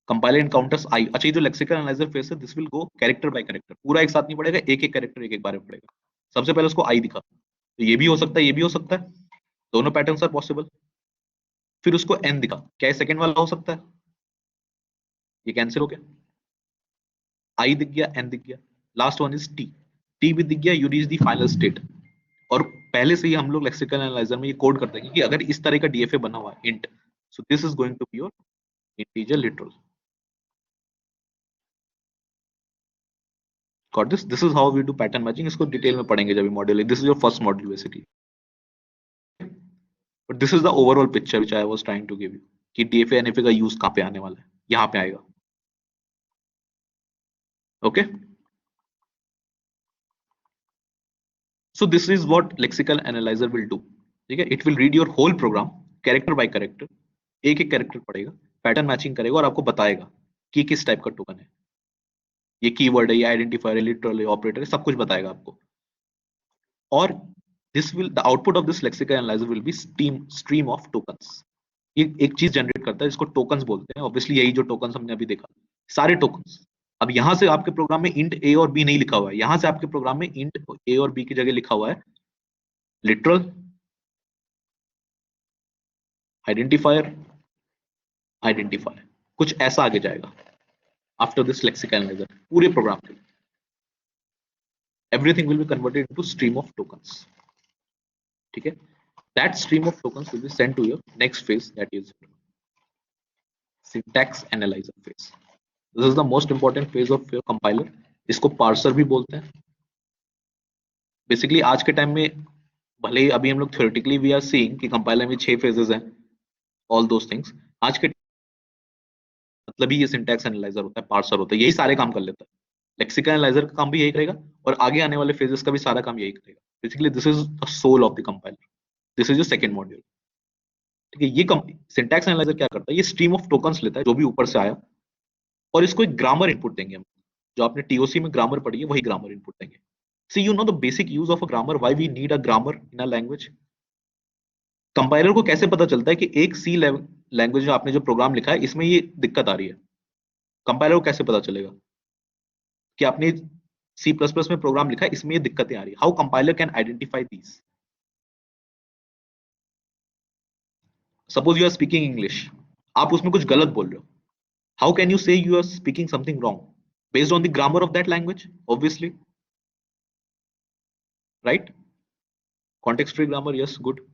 कंपाइलर एनकाउंटर्स आई. अच्छा, ये जो लेक्सिकल एनालाइजर फेस है, this will go character bye character, पूरा एक साथ नहीं पड़ेगा, एक एक कैरेक्टर एक एक बार में पड़ेगा. सबसे पहले उसको आई दिखा, तो ये भी हो सकता है, ये भी हो सकता है, दोनों पैटर्न्स आर पॉसिबल. फिर उसको एन दिखा, क्या ये सेकंड वाला हो सकता है? ये कैंसिल हो गया. आई दिख गया, एन दिख गया, last one is T. T भी दिख गया, you reach the final state. और पहले से ही हम लोग लेक्सिकल एनालाइजर में ये कोड करते हैं कि अगर इस तरह का डीएफए बना हुआ है int, so this is going to be your integer literal. Got this? This is how we do pattern matching. इसको डिटेल में पढ़ेंगे जब module. This is your first module basically. But this is the overall picture which I was trying to give you. कि DFA NFA का use कहाँ पे आने वाला है, यहाँ पे आएगा. Okay. So this is what lexical analyzer will do. ठीक है? It will read your whole program character by character. एक एक कैरेक्टर पढ़ेगा, पैटर्न मैचिंग करेगा और आपको बताएगा कि किस टाइप का टोकन है, ये कीवर्ड है, ये आइडेंटिफायर है, लिटरल है, ऑपरेटर है, सब कुछ बताएगा आपको. और this will, the output of this lexical analyser will be stream of tokens. ये एक चीज जनरेट करता है जिसको टोकन्स बोलते हैं. ऑब्वियसली यही जो टोकन्स हमने अभी देखा, सारे टोकन्स. अब यहां से आपके प्रोग्राम में इंट ए और बी नहीं लिखा हुआ है, यहां से आपके प्रोग्राम में इंट ए और बी की जगह लिखा हुआ है लिटरल, आइडेंटिफायर, आइडेंटिफायर, कुछ ऐसा आगे जाएगा आफ्टर दिस लेक्सिकल एनालाइजर. पूरे प्रोग्राम के लिए everything will be converted into stream of tokens. ठीक है? That stream of tokens will be sent to your next phase, that is syntax analyzer phase. This is the most important phase of your compiler. इसको parser भी बोलते हैं. Basically आज के time में भले ही अभी हम लोग theoretically we are seeing कि compiler में 6 phases हैं, all those things. आज के मतलब ही ये syntax analyzer होता है, parser होता है, यही सारे काम कर लेता है. लेक्सिकल एनालाइजर का काम भी यही करेगा और आगे आने वाले फेजेस का भी सारा काम यही करेगा. Basically this is the soul of the compiler. This is your second module. ठीक है? ये सिंटैक्स एनालाइजर क्या करता है, ये स्ट्रीम ऑफ टोकन्स लेता है जो भी ऊपर से आया और इसको एक ग्रामर इनपुट देंगे हम. जो आपने टीओसी में ग्रामर पढ़ी है वही ग्रामर इनपुट देंगे. See you know the basic use of a grammar, why we need a grammar in a language. Compiler को कैसे पता चलता है कि एक सी लैंग्वेज में आपने जो प्रोग्राम लिखा है इसमें ये दिक्कत आ रही है? कंपाइलर को कैसे पता चलेगा कि आपने C++ में प्रोग्राम लिखा है, इसमें ये दिक्कतें आ रही है? How compiler can identify these? Suppose you are speaking English, आप उसमें कुछ गलत बोल रहे हो. How can you say you are speaking something wrong? Based on the grammar of that language, obviously, right? Context free grammar, yes, good.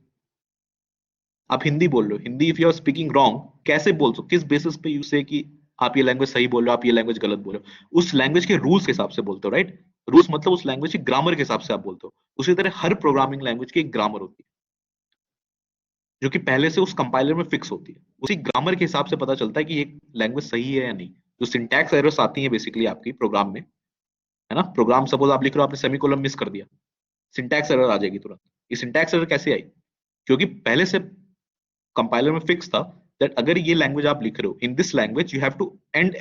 आप हिंदी बोल रहे हो, Hindi if you are speaking wrong, कैसे बोल सकते, किस बेसिस पे यू से कि आप ये लैंग्वेज सही बोल रहे हो, आप ये लैंग्वेज गलत बोल रहे हो? उस लैंग्वेज के रूल्स के हिसाब से बोलते हो, राइट? रूल्स मतलब उस लैंग्वेज के ग्रामर के हिसाब से आप बोलते हो. उसी तरह हर प्रोग्रामिंग लैंग्वेज की एक ग्रामर होती है जो कि पहले से उस कंपाइलर में फिक्स होती है. उसी ग्रामर के हिसाब से पता चलता है कि ये लैंग्वेज सही है या नहीं. जो सिंटैक्स एरर्स आती है बेसिकली आपकी प्रोग्राम में, है ना। प्रोग्राम सपोज आप लिख रहे हो, आपने सेमीकोलन मिस कर दिया, सिंटैक्स एरर आ जाएगी तुरंत। ये सिंटैक्स एरर कैसे आई? क्योंकि पहले से कंपाइलर में फिक्स था दैट अगर ये लैंग्वेज आप लिख रहे हो, in this language you have to end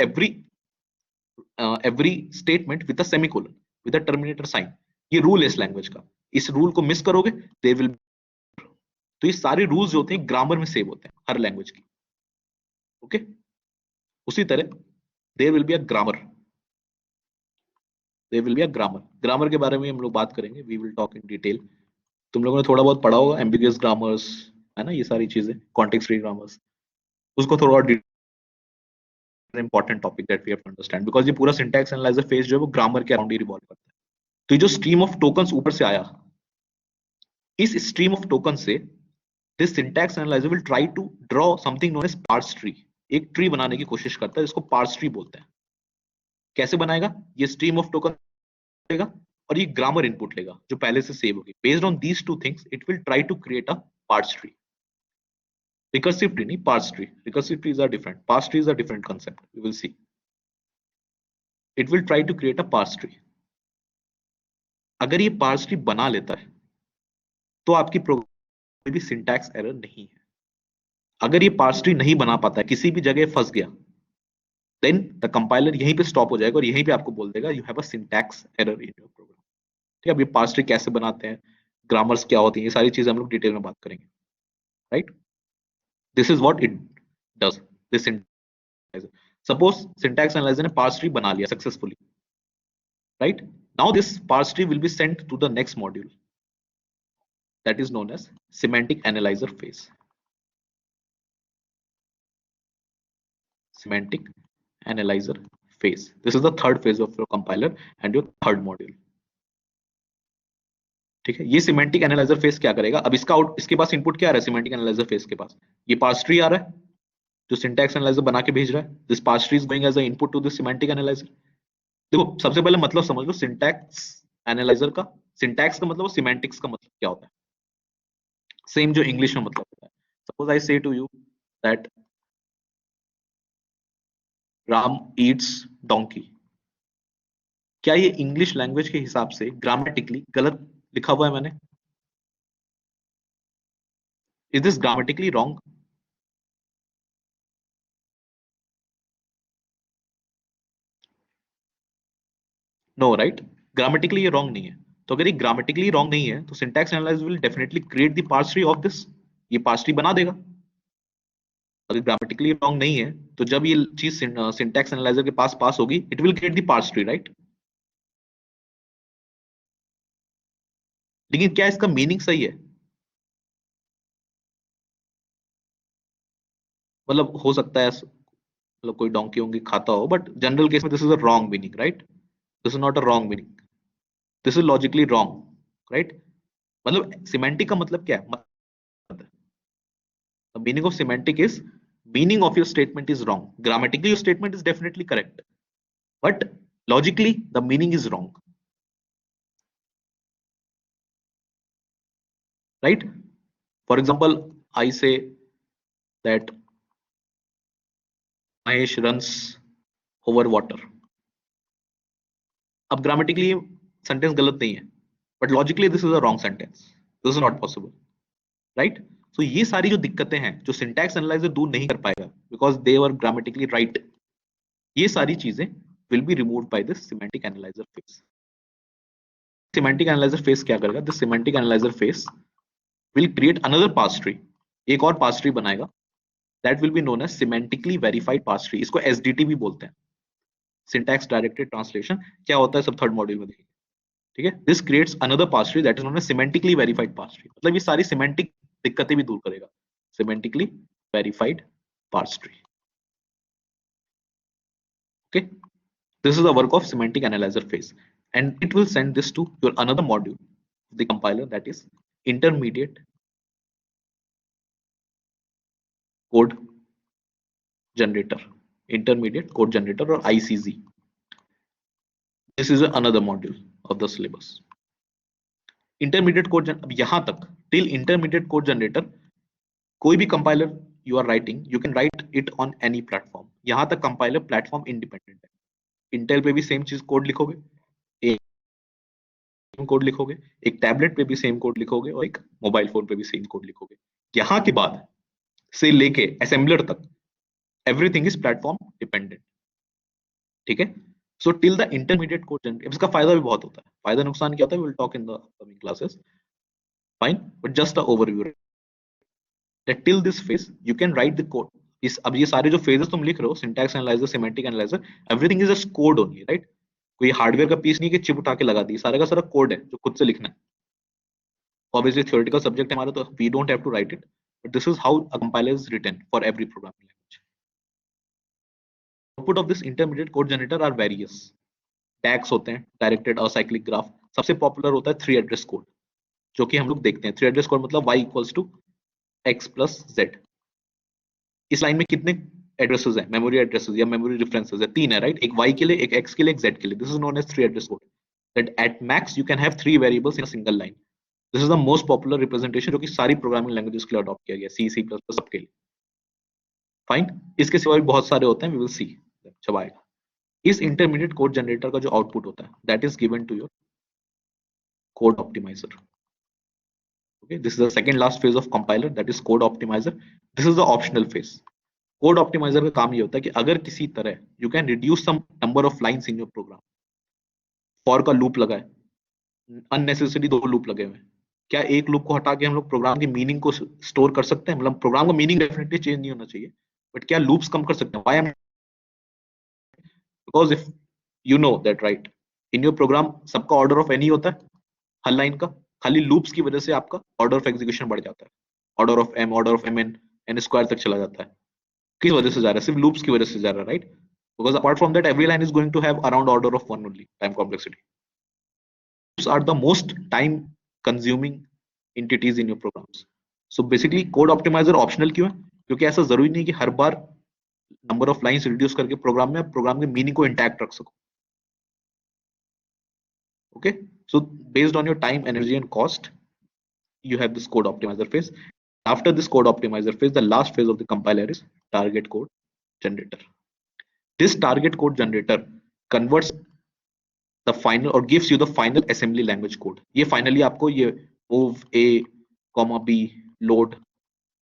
every statement with a semicolon, with a terminator sign. ये रूल है इस लैंग्वेज का, इस रूल को मिस करोगे देयर विल। तो ये सारे रूल्स जो होते हैं ग्रामर में सेव होते हैं हर लैंग्वेज की। ओके, उसी तरह there will be a grammar, there will be a grammar. Grammar के बारे में हम लोग बात करेंगे, we will talk in detail. तुम लोगों ने थोड़ा बहुत पढ़ा होगा एम्बिगुअस ग्रामर्स, है ना, ये सारी चीजें, कॉन्टेक्स्ट फ्री ग्रामर्स, उसको थोड़ा important topic that we have to understand, because ये पूरा सिंटैक्स एनालाइजर फेज जो है वो ग्रामर के अराउंड ही रिवॉल्व करता है। तो ये जो स्ट्रीम ऑफ टोकन्स ऊपर से आया, इस स्ट्रीम ऑफ टोकन से this syntax analyser will try to draw something known as parse tree. एक ट्री बनाने की कोशिश करता है जिसको पार्स ट्री बोलते हैं। कैसे बनाएगा? ये स्ट्रीम ऑफ टोकन लेगा और ये ग्रामर इनपुट लेगा जो पहले से सेव होगी। Based on these two things it will try to create a parse tree. Recursive tree नहीं, parse tree. Recursive trees are different, parse tree is a different concept, you will see. It will try to create a parse tree. अगर ये parse tree बना लेता है तो आपकी programme में भी सिंटैक्स एरर नहीं है। अगर ये पार्स ट्री नहीं बना पाता है, किसी भी जगह फंस गया, देन द कंपाइलर यहीं पे स्टॉप हो जाएगा और यहीं पे आपको बोल देगा you have a syntax error in your program. ठीक है, अब ये पार्स ट्री कैसे बनाते हैं, ग्रामर्स क्या होती हैं, ये सारी चीजें हम लोग डिटेल में बात करेंगे, right. This is what it does, this suppose syntax analyser ने पार्स ट्री बना लिया successfully, right? Now this parse tree will be sent to the next module that is known as semantic analyzer phase. Semantic analyzer phase. This is the third phase of your compiler and your third module. ठीक है, ये semantic analyser phase क्या करेगा? अब इसका इसके पास input क्या आ रहा है? सिमेंटिक एनालाइजर फेस के पास ये पार्स ट्री आ रहा है जो सिंटैक्स एनालाइजर बना के भेज रहा है। This parse tree is going as a input to this semantic analyser. देखो सबसे पहले मतलब समझ लो सिंटैक्स एनालाइजर का। सिंटैक्स का मतलब, सिमेंटिक्स का मतलब क्या होता है? सेम जो इंग्लिश में मतलब होता है। Suppose I say to you that Ram eats donkey. क्या ये इंग्लिश लैंग्वेज के हिसाब से ग्रामेटिकली गलत लिखा हुआ है मैंने? Is this grammatically wrong? No, right, grammatically ये रॉन्ग नहीं है। तो अगर ये ग्रामेटिकली रॉन्ग नहीं है तो syntax analyser will definitely create the parse tree of this. ये पार्स ट्री बना देगा। अगर ग्रामेटिकली रॉन्ग नहीं है तो जब ये चीज सिंटैक्स एनालाइजर के पास पास होगी it will create the parse tree, right. लेकिन क्या इसका मीनिंग सही है? मतलब हो सकता है मतलब कोई डोंकी वोंकी खाता हो, बट जनरल केस में this is a wrong meaning, right. This is not a wrong meaning, this is logically wrong, right. मतलब सिमेंटिक का मतलब क्या है? The meaning of semantic is meaning of your statement is wrong. Grammatically, your statement is definitely correct, but logically, the meaning is wrong. Right? For example, I say that Mahesh runs over water. अब grammatically sentence गलत नहीं है, but logically this is a wrong sentence, this is not possible, right. So ये सारी जो दिक्कतें हैं जो सिंटैक्स एनालाइजर दूर नहीं कर पाएगा because they are grammatically right, ये सारी चीजें will be removed by this semantic analyser phase. Semantic analyser phase क्या करेगा? This semantic analyser phase will create another parse tree, एक और पार्स ट्री बनाएगा, that will be known as semantically verified parse tree. इसको SDT भी बोलते हैं, syntax directed translation. क्या होता है सब थर्ड मॉड्यूल में देखेंगे, ठीक है। This creates another parse tree that is known as semantically verified parse tree. मतलब ये सारी सिमेंटिक दिक्कतें भी दूर करेगा, semantically verified parse tree. Okay, this is the work of semantic analyzer phase, and it will send this to your another module, the compiler, that is intermediate code generator, intermediate code generator or ICG. This is another module of the syllabus. Intermediate code अब यहां तक till intermediate code generator कोई भी compiler you are writing, you can write it on any platform. यहां तक compiler platform independent है। Intel पे भी सेम चीज कोड लिखोगे, सेम कोड लिखोगे, एक टैबलेट पे भी सेम कोड लिखोगे और एक मोबाइल फोन पे भी सेम कोड लिखोगे। यहाँ के बाद से लेके असेंबलर तक एवरीथिंग इज प्लेटफॉर्म डिपेंडेंट। ठीक है, so till the intermediate code generator, इसका फायदा भी बहुत होता है, फायदा नुकसान क्या होता है, will talk in the upcoming classes, fine, but just a overview that till this phase you can write the code। इस अब ये सारे जो फेजेस तुम लिख रहे हो, syntax analyser, semantic analyser, everything is just code only, right? कोई हार्डवेयर का पीस नहीं कि चिप उठा के लगा दी, सारा का सारा कोड है जो खुद से लिखना है। ऑब्वियसली थ्योरेटिकल सब्जेक्ट है हमारा, तो we don't have to write it, but this is how a compiler is written for every programming language. Output of this intermediate code generator are various DAGs होते हैं, डायरेक्टेड असाइक्लिक ग्राफ, सबसे popular होता है 3 address code, जो कि हम लोग देखते हैं। 3 एड्रेस कोड मतलब y equals to x plus z। इस लाइन में कितने एड्रेसेस हैं, मेमोरी एड्रेसेस या मेमोरी रेफरेंसेस है? 3 है, राइट? एक y के लिए, एक x के लिए, एक z के लिए। This is known as 3 address code, that at max you can have 3 variables in a single line. This is the most popular representation जो कि सारी प्रोग्रामिंग लैंग्वेजेस के लिए अडॉप्ट किया गया, सी, सी प्लस प्लस, सबके लिए। फाइन, इसके सिवा भी बहुत सारे होते हैं, वी विल सी जब आएगा। इस इंटरमीडिएट कोड जनरेटर का जो आउटपुट होता है, that is given to your code optimiser. Okay, this is the second last phase of compiler, that is code optimizer. This is the optional phase. Code optimiser का काम ये होता है कि अगर किसी तरह you can reduce some number of lines in your program, for का लूप लगा है, अननेसेसरी 2 लूप लगे हुए हैं, क्या एक लूप को हटा के हम लोग प्रोग्राम की मीनिंग को स्टोर कर सकते हैं? मतलब प्रोग्राम का मीनिंग डेफिनेटली चेंज नहीं होना चाहिए, बट क्या लूप्स कम कर सकते हैं? Why? Because if you know that, right, in your program सबका ऑर्डर ऑफ एनी होता है हर लाइन का, खाली लूप्स की वजह से आपका ऑर्डर ऑफ एग्जीक्यूशन बढ़ जाता है, order of m, order of m n, n square तक चला जाता है। किस वजह से जा रहा है? सिर्फ लूप्स की वजह से जा रहा है, right? Because apart from that every line is going to have around order of 1 only time complexity. Loops are the most time consuming entities in your programs. So basically code optimiser optional क्यों है? क्योंकि ऐसा जरूरी नहीं कि हर बार number of lines reduce करके प्रोग्राम के मीनिंग को इंटैक्ट रख सको। Okay, so based on your time, energy and cost, you have this code optimizer phase. After this code optimizer phase, the last phase of the compiler is target code generator. This target code generator converts the final or gives you the final assembly language code. ये finally आपको ये move a, b, load,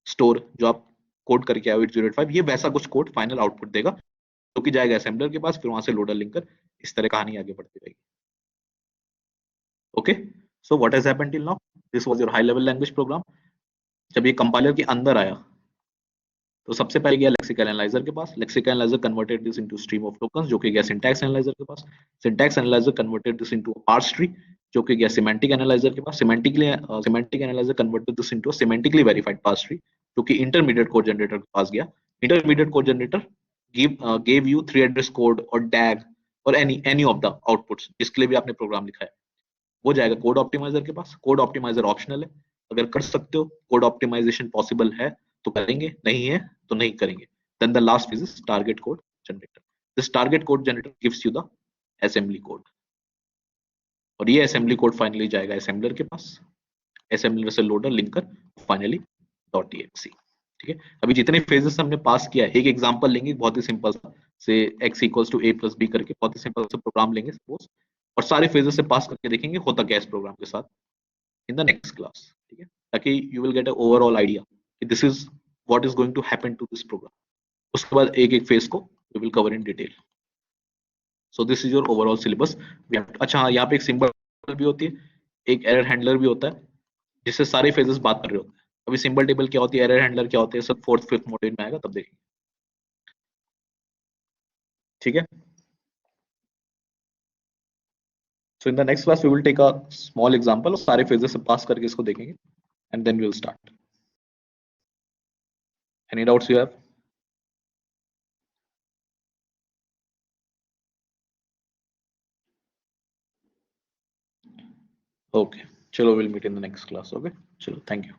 store जो आप code करके आए 8085, ये वैसा कुछ कोड फाइनल आउटपुट देगा जो कि जाएगा असेंबलर के पास, फिर वहां से लोडर लिंकर, इस तरह कहानी आगे बढ़ती रहेगी। Okay, so what has happened till now? This was your high level language program. जब ये कंपाइलर के अंदर आया तो सबसे पहले गया लेक्सिकल एनालाइजर के पास, lexical analyser converted this into stream of tokens, जो कि गया सिंटैक्स एनालाइजर के पास, syntax analyser converted this into parse tree, जो कि गया सिमेंटिक एनालाइजर के पास, semantic analyser converted this into semantically verified parse tree, जो कि इंटरमीडिएट कोड जनरेटर के पास गया। Intermediate code generator gave you 3 address code और डैग और any of the outputs जिसके लिए भी आपने प्रोग्राम लिखा है, वो जाएगा कोड ऑप्टिमाइजर के पास। कोड ऑप्टिमाइजर ऑप्शनल है, अगर कर सकते हो कोड ऑप्टिमाइजेशन पॉसिबल है तो करेंगे, नहीं है तो नहीं करेंगे। Then the last phase is target code generator. This target code generator gives you the assembly code, और ये असेंबली कोड फाइनली जाएगा असेंबलर के पास, असेंबलर से लोडर लिंकर, फाइनली .exe। ठीक है, अभी जितने फेजेस हमने पास किया है, एक एग्जांपल लेंगे बहुत ही सिंपल सा, से x equals to a plus b करके बहुत ही सिंपल सा प्रोग्राम लेंगे सपोज, और सारे फेजेस से पास करके देखेंगे होता क्या इस प्रोग्राम के साथ इन द नेक्स्ट क्लास। ठीक है, ताकि you will get a overall idea कि this is what is going to happen to this program. उसके बाद एक एक फेज को we will cover in detail. So this is your overall syllabus. अच्छा हाँ, यहाँ पे एक सिंबल भी होती है, एक एरर हैंडलर भी होता है, जिससे सारे फेजेस बात कर रहे होते हैं। अभी सिंबल टेबल क्या होती है, एरर हैंडलर क्या होते हैं, सब 4th 5th मॉड्यूल में आएगा तब देखेंगे। ठीक है, so in the next class we will take a small example और सारे phases से पास करके इसको देखेंगे, and then we will start. Any doubts you have? Okay, chalo, we'll meet in the next class. Okay, chalo, thank you.